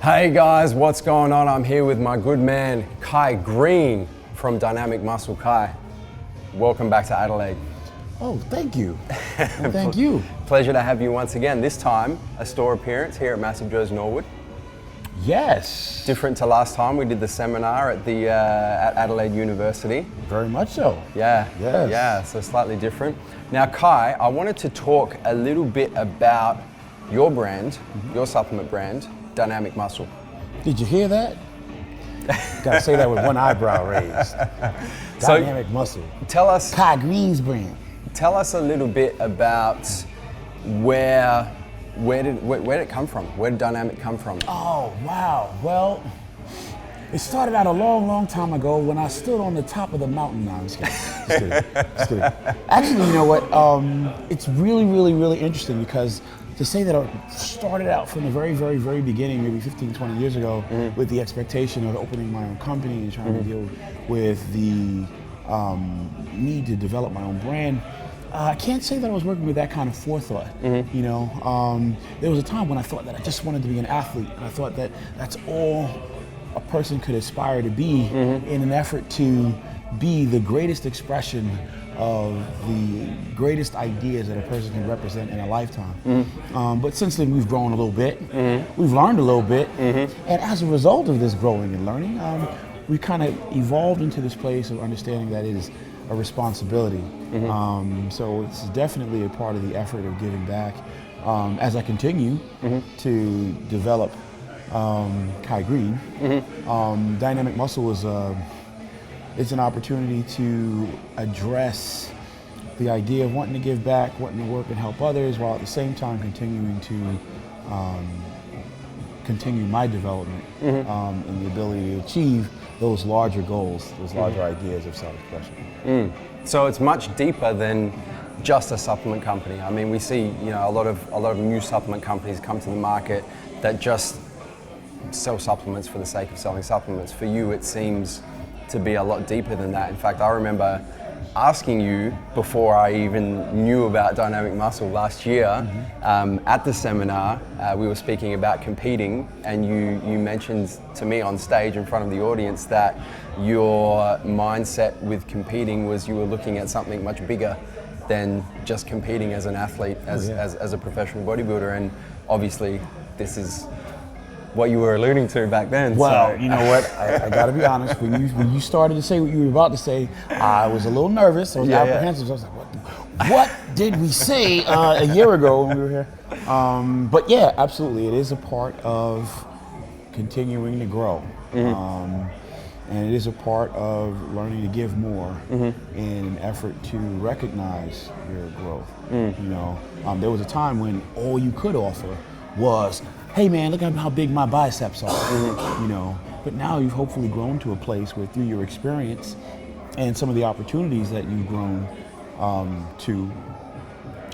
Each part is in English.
Hey guys, what's going on? I'm here with my good man, Greene from DynamiK Muscle. Kai, welcome back to Adelaide. Oh, thank you. Well, thank you. Pleasure to have you once again. This time, a store appearance here at MassiveJoes Norwood. Yes. Different to last time, we did the seminar at the at Adelaide University. Very much so. Yeah. Yes. Yeah, so slightly different. Now, Kai, I wanted to talk a little bit about your brand, your supplement brand, DynamiK Muscle. Did you hear that? Gotta say that with one eyebrow raised. DynamiK Muscle. Tell us, Kai Greene's brand. Tell us a little bit about where did it come from? Where did DynamiK come from? Oh, wow. Well, it started out a long, long time ago when I stood on the top of the mountain. No, I'm just kidding. Just kidding. Actually, you know what? It's really, really, really interesting because to say that I started out from the very, very, very beginning, maybe 15, 20 years ago, with the expectation of opening my own company and trying to deal with the need to develop my own brand. I can't say that I was working with that kind of forethought. You know, there was a time when I thought that I just wanted to be an athlete, and I thought that that's all a person could aspire to be in an effort to be the greatest expression of the greatest ideas that a person can represent in a lifetime. But since then we've grown a little bit, we've learned a little bit, and as a result of this growing and learning, we kind of evolved into this place of understanding that it is a responsibility. So it's definitely a part of the effort of giving back as I continue to develop Kai Greene. DynamiK Muscle is it's an opportunity to address the idea of wanting to give back, wanting to work and help others, while at the same time continuing to continue my development and the ability to achieve those larger goals, those larger ideas of self-expression. So it's much deeper than just a supplement company. I mean, we see, you know, a lot of new supplement companies come to the market that just sell supplements for the sake of selling supplements. For you, it seems to be a lot deeper than that. In fact, I remember asking you before I even knew about DynamiK Muscle last year at the seminar. We were speaking about competing, and you mentioned to me on stage in front of the audience that your mindset with competing was you were looking at something much bigger than just competing as an athlete, as a professional bodybuilder, and obviously this is what you were alluding to back then. Well, so. You know what? I got to be honest. When you started to say what you were about to say, I was a little nervous. I was apprehensive. I was like, what did we say a year ago when we were here? But yeah, absolutely. It is a part of continuing to grow. And it is a part of learning to give more in an effort to recognize your growth. You know, there was a time when all you could offer was, hey man, look at how big my biceps are, you know. But now you've hopefully grown to a place where through your experience and some of the opportunities that you've grown to,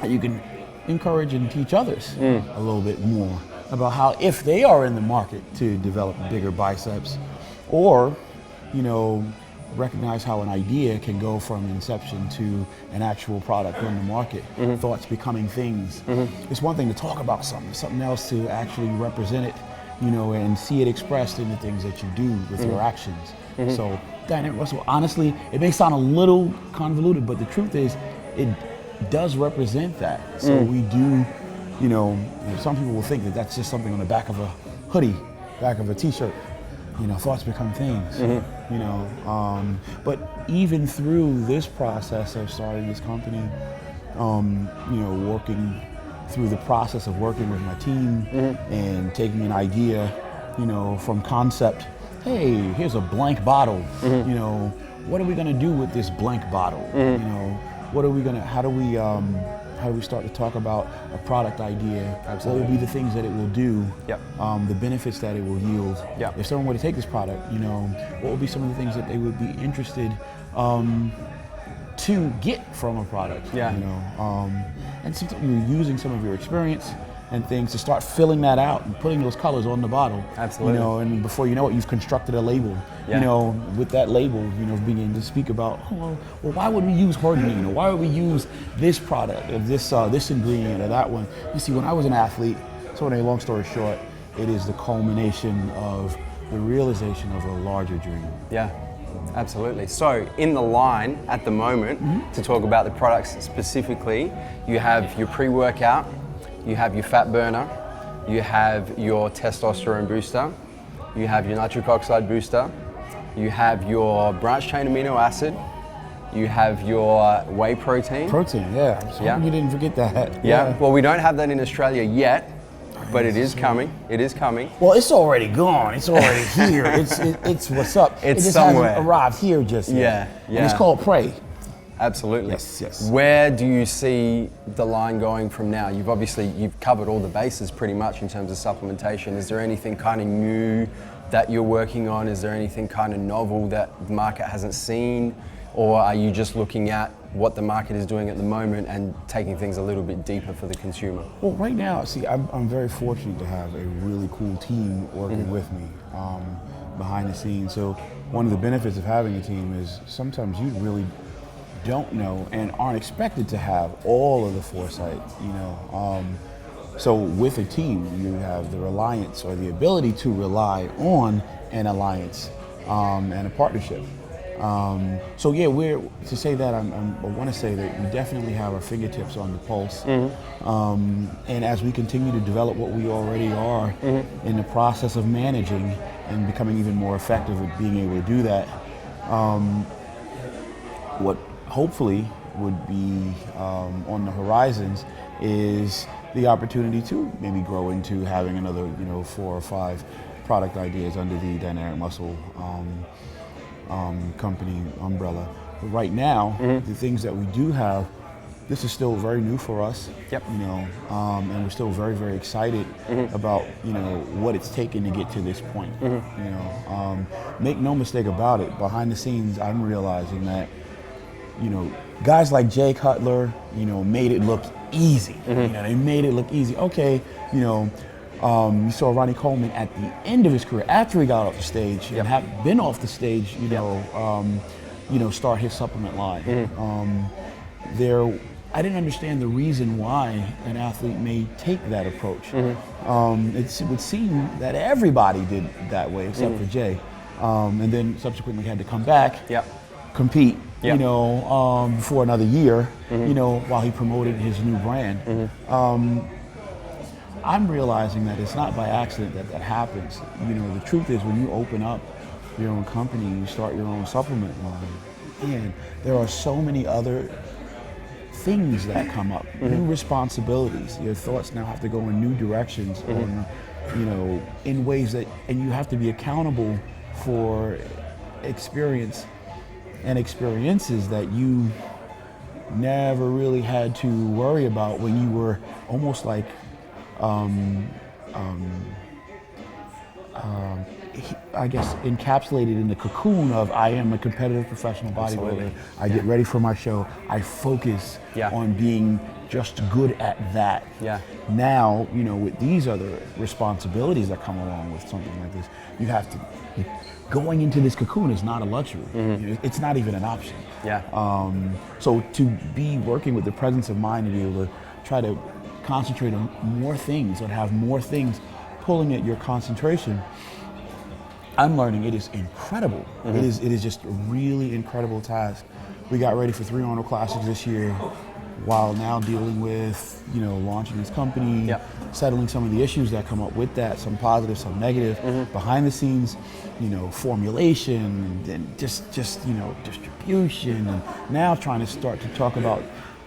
you can encourage and teach others a little bit more about how, if they are in the market to develop bigger biceps, or, you know, recognize how an idea can go from inception to an actual product on the market, thoughts becoming things. It's one thing to talk about something else to actually represent it, you know, and see it expressed in the things that you do with your actions. So DynamiK Muscle, honestly, it may sound a little convoluted, but the truth is it does represent that. So we do, you know, some people will think that that's just something on the back of a hoodie, back of a t-shirt. You know, thoughts become things, you know, but even through this process of starting this company, you know, working through the process of working with my team and taking an idea, you know, from concept, hey, here's a blank bottle, you know, what are we gonna do with this blank bottle? You know, what are we gonna, how do we start to talk about a product idea? Absolutely. What will be the things that it will do? The benefits that it will yield. If someone were to take this product, you know, what would be some of the things that they would be interested to get from a product? You know, and sometimes you're using some of your experience and things to start filling that out and putting those colors on the bottle. Absolutely. You know, and before you know it, you've constructed a label. You know, with that label, you know, begin to speak about, well, why would we use hordenine, or why would we use this product, or this ingredient, or that one? You see, when I was an athlete, so anyway, long story short, it is the culmination of the realization of a larger dream. Yeah, absolutely. So in the line at the moment, to talk about the products specifically, you have your pre-workout, you have your fat burner, you have your testosterone booster, you have your nitric oxide booster, you have your branched chain amino acid, you have your whey protein. Protein, yeah. I'm so hoping you didn't forget that. Yeah. Well, we don't have that in Australia yet, but it is coming. It is coming. Well, it's already gone. It's already here. It's what's up. It's it just somewhere. hasn't arrived here just yet. Yeah. And it's called Prey. Absolutely. Yes. Where do you see the line going from now? You've covered all the bases pretty much in terms of supplementation. Is there anything kind of new that you're working on? Is there anything kind of novel that the market hasn't seen? Or are you just looking at what the market is doing at the moment and taking things a little bit deeper for the consumer? Well, right now, see, I'm very fortunate to have a really cool team working with me behind the scenes. So one of the benefits of having a team is sometimes you really don't know and aren't expected to have all of the foresight, so with a team, you have the reliance or the ability to rely on an alliance and a partnership. I want to say that we definitely have our fingertips on the pulse. And as we continue to develop what we already are in the process of managing and becoming even more effective at being able to do that, what hopefully would be on the horizons is the opportunity to maybe grow into having another 4 or 5 product ideas under the Dynamic Muscle company umbrella. But right now, the things that we do have, this is still very new for us. Yep. And we're still very, very excited about what it's taken to get to this point. Make no mistake about it. Behind the scenes, I'm realizing that guys like Jay Cutler, made it look easy. They made it look easy. Okay, you saw Ronnie Coleman at the end of his career, after he got off the stage and had been off the stage, start his supplement line. I didn't understand the reason why an athlete may take that approach. It would seem that everybody did that way except for Jay, and then subsequently had to come back, compete, for another year, while he promoted his new brand. I'm realizing that it's not by accident that happens. The truth is, when you open up your own company, you start your own supplement line, and there are so many other things that come up, new responsibilities. Your thoughts now have to go in new directions, in ways that, and you have to be accountable for experience and experiences that you never really had to worry about when you were almost like I guess encapsulated in the cocoon of I am a competitive professional bodybuilder. I get ready for my show. I focus on being just good at that. Now, with these other responsibilities that come along with something like this, you have to, going into this cocoon is not a luxury. It's not even an option. So to be working with the presence of mind to be able to try to concentrate on more things or have more things pulling at your concentration, I'm learning it is incredible. It is just a really incredible task. We got ready for 3 Arnold Classics this year while now dealing with, launching this company, settling some of the issues that come up with that, some positive, some negative, behind the scenes, formulation and just distribution, and now trying to start to talk about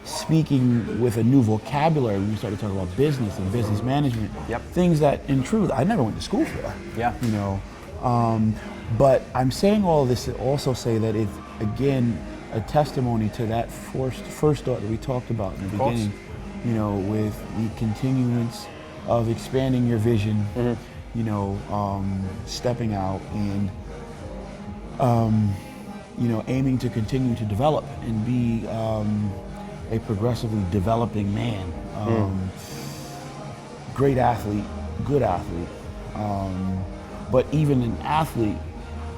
speaking with a new vocabulary when you start to talk about business and business management, things that in truth I never went to school for. But I'm saying all of this to also say that it's, again, a testimony to that first thought that we talked about in the beginning, with the continuance of expanding your vision, stepping out and, aiming to continue to develop and be a progressively developing man. Great athlete, good athlete. But even an athlete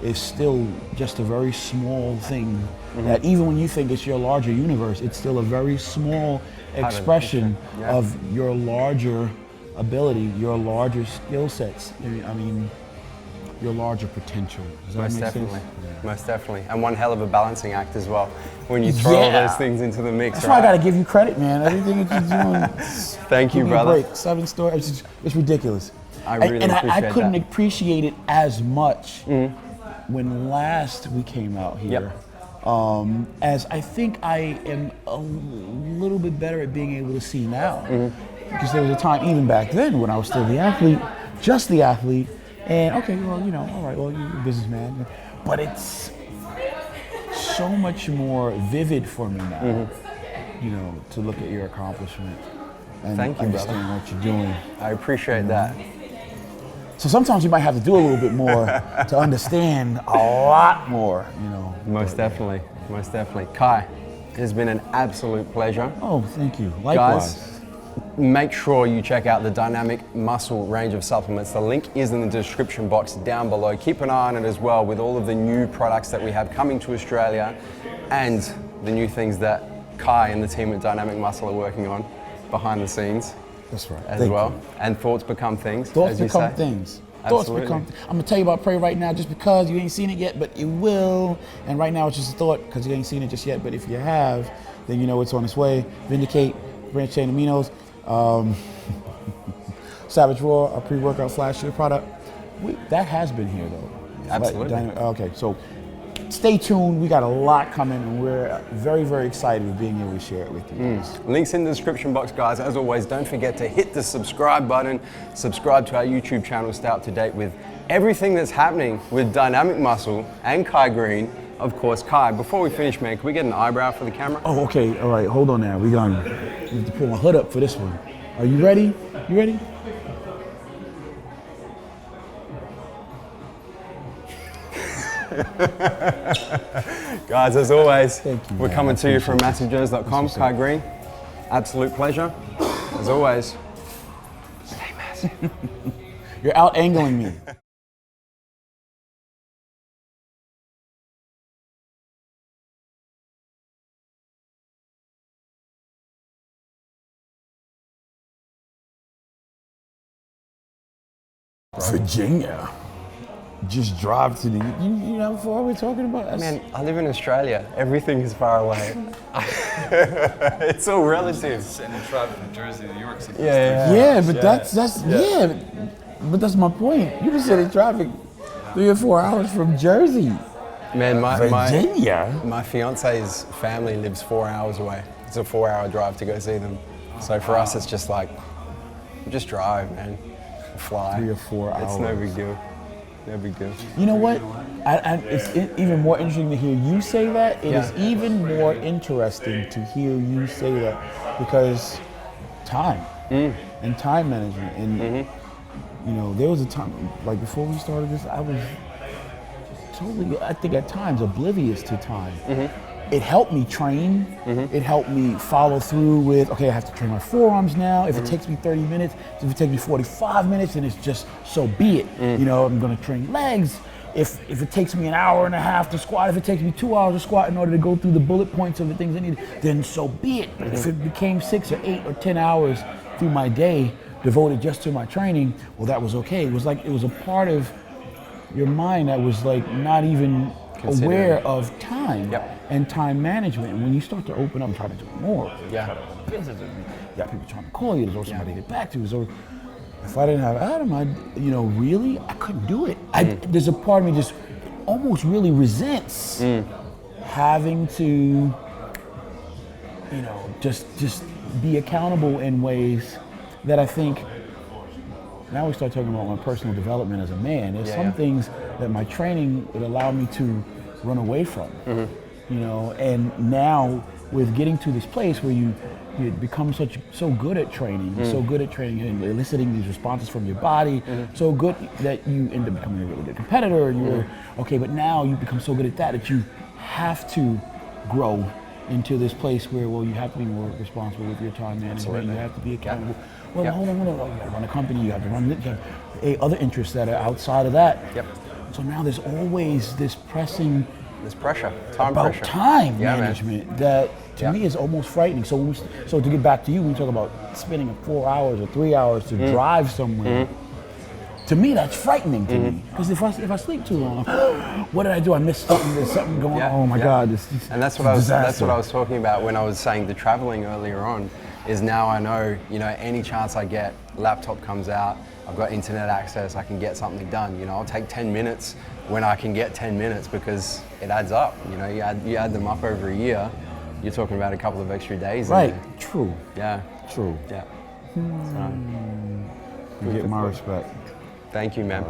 is still just a very small thing that even when you think it's your larger universe, it's still a very small expression of your larger ability, your larger skill sets. I mean, your larger potential. Does that Most make definitely, sense? most definitely. And one hell of a balancing act as well, when you throw all those things into the mix, That's right? why I gotta give you credit, man. Everything that you're doing. Thank you, give me a brother. break. 7 stores, it's ridiculous. I really and appreciate I couldn't that. appreciate it as much when last we came out here. As I think I am a little bit better at being able to see now. Because there was a time, even back then, when I was still the athlete, just the athlete, and okay, well, you know, all right, well, you're a businessman, but it's so much more vivid for me now, you know, to look at your accomplishment and Thank you, understand brother. what you're doing. I appreciate that. So sometimes you might have to do a little bit more to understand a lot more, you know. Most definitely, most definitely. Kai, it has been an absolute pleasure. Oh, thank you. Likewise. Guys, make sure you check out the DynamiK Muscle range of supplements. The link is in the description box down below. Keep an eye on it as well with all of the new products that we have coming to Australia and the new things that Kai and the team at DynamiK Muscle are working on behind the scenes. That's right. As well. And thoughts become things. Thoughts as you become say. things. Absolutely. I'm gonna tell you about Pray right now just because you ain't seen it yet, but you will. And right now it's just a thought because you ain't seen it just yet, but if you have, then you know it's on its way. Vindicate, branched chain aminos, Savage Raw, our pre-workout flash sugar product. That has been here though. Absolutely. Okay, so stay tuned. We got a lot coming, and we're very, very excited with being able to share it with you guys. Links in the description box, guys. As always, don't forget to hit the subscribe button. Subscribe to our YouTube channel. Stay up to date with everything that's happening with DynamiK Muscle and Kai Greene. Of course, Kai, before we finish, man, can we get an eyebrow for the camera? Oh, okay. All right. Hold on now. We have to pull my hood up for this one. Are you ready? You ready? Guys, as always, Thank you, we're man. coming I to you from appreciate MassiveJoes.com. Kai Greene, absolute pleasure. As always, stay massive. You're out angling me. Virginia. Just drive to the. You know what we're talking about? Man, I live in Australia. Everything is far away. It's all relative. Sitting in traffic from Jersey to New York. Yeah, but but that's my point. You just sit in traffic 3 or 4 hours from Jersey. Man, Virginia. my fiance's family lives 4 hours away. It's a 4-hour drive to go see them. So for us, it's just like, just drive, man. Fly. 3 or 4 hours. It's no big deal. No big deal. You know what? It's even more interesting to hear you say that. It is even more interesting to hear you say that because time and time management. And, you know, there was a time, like before we started this, I was totally, I think at times, oblivious to time. It helped me train. It helped me follow through with, okay, I have to train my forearms now. If it takes me 30 minutes, if it takes me 45 minutes, then it's just so be it. You know, I'm gonna train legs. If it takes me an hour and a half to squat, if it takes me 2 hours to squat in order to go through the bullet points of the things I need, then so be it. But if it became 6 or 8 or 10 hours through my day devoted just to my training, well, that was okay. It was like, it was a part of your mind that was like not even aware of time and time management. And when you start to open up and try to do more, you got people trying to call you, there's always somebody to get back to. So if I didn't have Adam, I couldn't do it. There's a part of me just almost really resents having to, you know, just be accountable in ways that I think. Now we start talking about my personal development as a man. There's some things that my training would allow me to run away from, you know. And now with getting to this place where you become so good at training, so good at training and eliciting these responses from your body, so good that you end up becoming a really good competitor. And you're okay, but now you become so good at that you have to grow into this place where, well, you have to be more responsible with your time management. Absolutely. You have to be accountable. Well, hold on. You got to run a company. You have to run. You have other interests that are outside of that. So now there's always this pressing pressure, time management that to me, it's almost frightening. So, so to get back to you, when you talk about spending 4 hours or 3 hours to drive somewhere, to me, that's frightening to me. Because if I sleep too long, what did I do? I missed something. There's something going on. Oh my God! And that's what I was talking about when I was saying the traveling earlier on. Is now I know, any chance I get, laptop comes out, I've got internet access, I can get something done. I'll take 10 minutes when I can get 10 minutes because it adds up. You add them up over a year, you're talking about a couple of extra days. Right. True. Yeah. True. Yeah. You get my respect. Thank you, man.